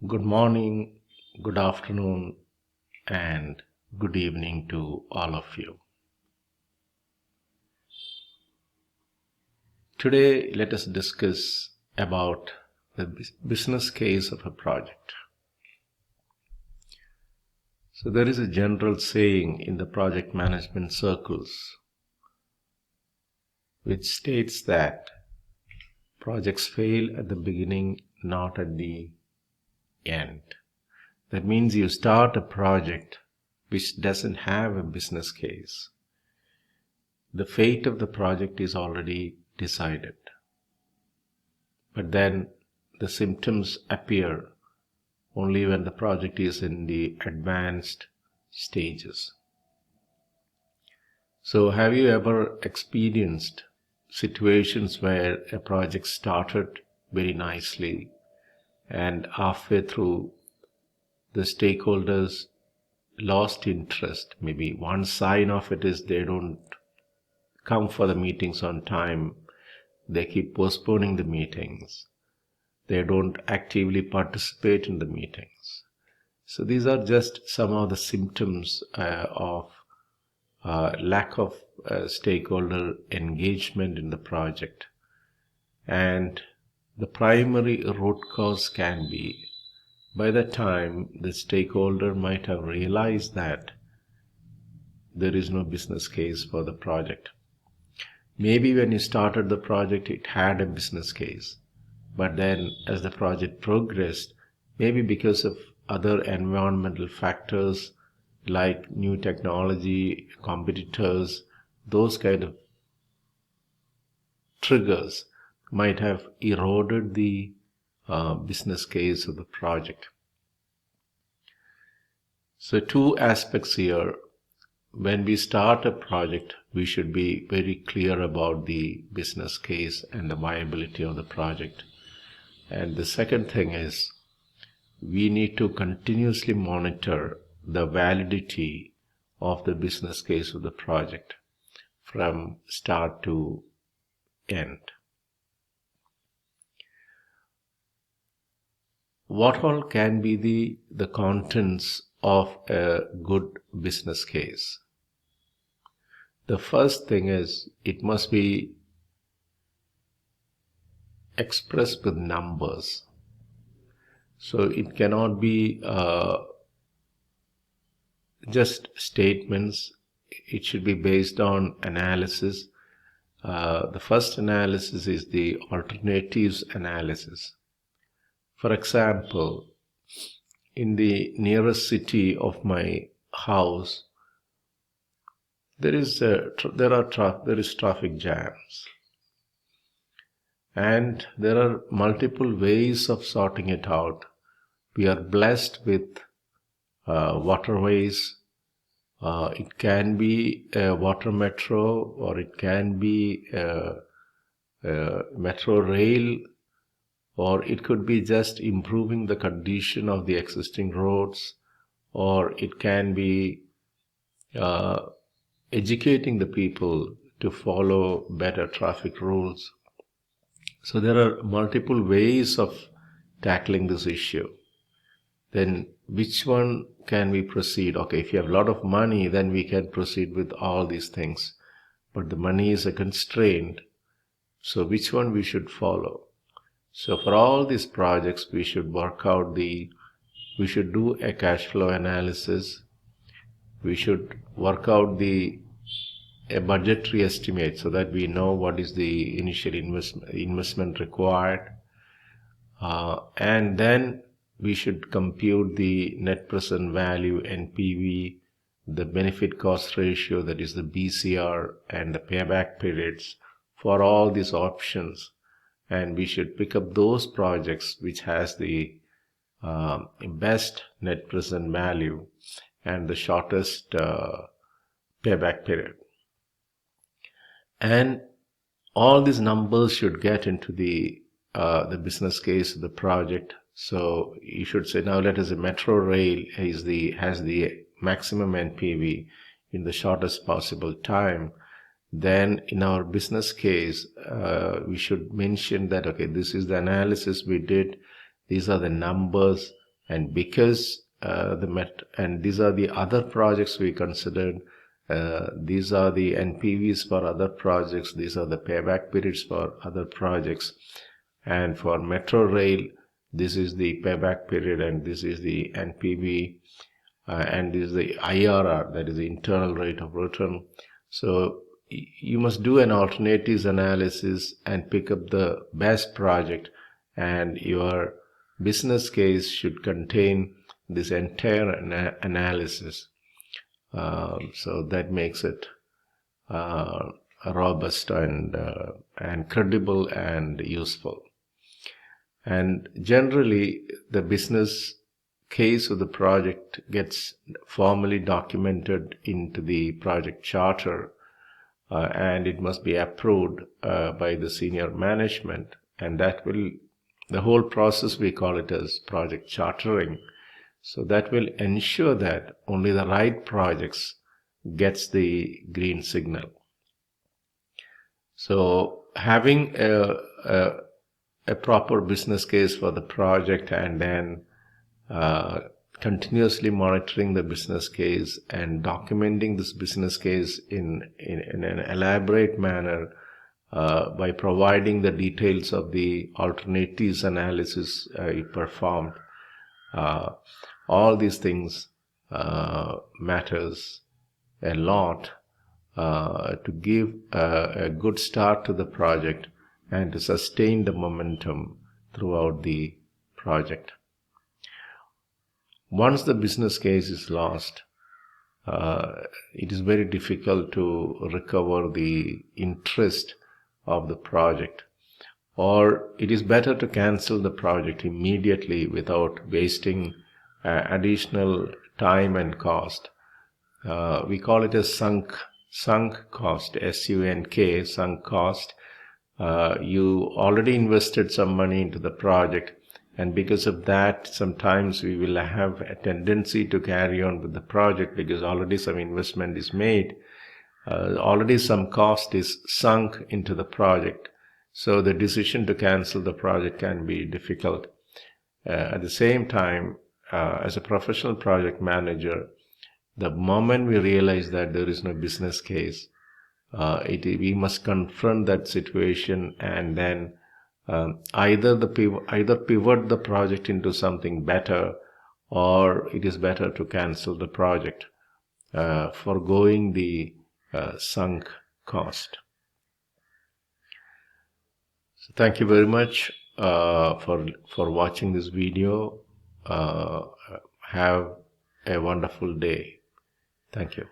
Good morning, good afternoon, and good evening to all of you. Today, let us discuss about the business case of a project. So there is a general saying in the project management circles which states that projects fail at the beginning, not at the end. That means you start a project which doesn't have a business case. The fate of the project is already decided. But then the symptoms appear only when the project is in the advanced stages. So have you ever experienced situations where a project started very nicely and halfway through the stakeholders lost interest? Maybe one sign of it is they don't come for the meetings on time. They keep postponing the meetings. They don't actively participate in the meetings. So these are just some of the symptoms of lack of stakeholder engagement in the project. And the primary root cause can be, by the time the stakeholder might have realized that there is no business case for the project. Maybe when you started the project, it had a business case. But then as the project progressed, maybe because of other environmental factors like new technology, competitors, those kind of triggers might have eroded the business case of the project. So two aspects here. When we start a project, we should be very clear about the business case and the viability of the project. And the second thing is, we need to continuously monitor the validity of the business case of the project from start to end. What all can be the contents of a good business case? The first thing is, it must be expressed with numbers. So it cannot be just statements. It should be based on analysis. The first analysis is the alternatives analysis. For example, in the nearest city of my house, there is traffic jams, and there are multiple ways of sorting it out. We are blessed with waterways. It can be a water metro, or it can be a metro rail, or it could be just improving the condition of the existing roads, or it can be educating the people to follow better traffic rules. So there are multiple ways of tackling this issue. Then which one can we proceed? Okay, if you have a lot of money, then we can proceed with all these things. But the money is a constraint. So which one we should follow? So for all these projects, we should do a cash flow analysis. We should work out a budgetary estimate so that we know what is the initial investment required. And then we should compute the net present value, NPV, the benefit cost ratio, that is the BCR, and the payback periods for all these options. And we should pick up those projects which has the best net present value and the shortest payback period. And all these numbers should get into the business case of the project. So you should say, now let us say metro rail has the maximum NPV in the shortest possible time. Then in our business case, we should mention that, okay, this is the analysis we did. These are the numbers, And because and these are the other projects we considered. These are the NPVs for other projects. These are the payback periods for other projects. And for metro rail, this is the payback period, and this is the NPV, and this is the IRR, that is the internal rate of return. So you must do an alternatives analysis and pick up the best project, and your business case should contain this entire analysis. So that makes it robust and credible and useful. And generally, the business case of the project gets formally documented into the project charter, and it must be approved by the senior management, and that will, the whole process, we call it as project chartering. So that will ensure that only the right projects gets the green signal. So having a proper business case for the project, and then continuously monitoring the business case and documenting this business case in an elaborate manner by providing the details of the alternatives analysis you performed. All these things matters a lot to give a good start to the project and to sustain the momentum throughout the project. Once the business case is lost, it is very difficult to recover the interest of the project, or it is better to cancel the project immediately without wasting additional time and cost. We call it a sunk cost, SUNK, sunk cost. You already invested some money into the project, and because of that, sometimes we will have a tendency to carry on with the project because already some investment is made, already some cost is sunk into the project. So the decision to cancel the project can be difficult. At the same time, as a professional project manager, the moment we realize that there is no business case, we must confront that situation, and then either pivot the project into something better, or it is better to cancel the project, foregoing the sunk cost. So thank you very much for watching this video. Have a wonderful day. Thank you.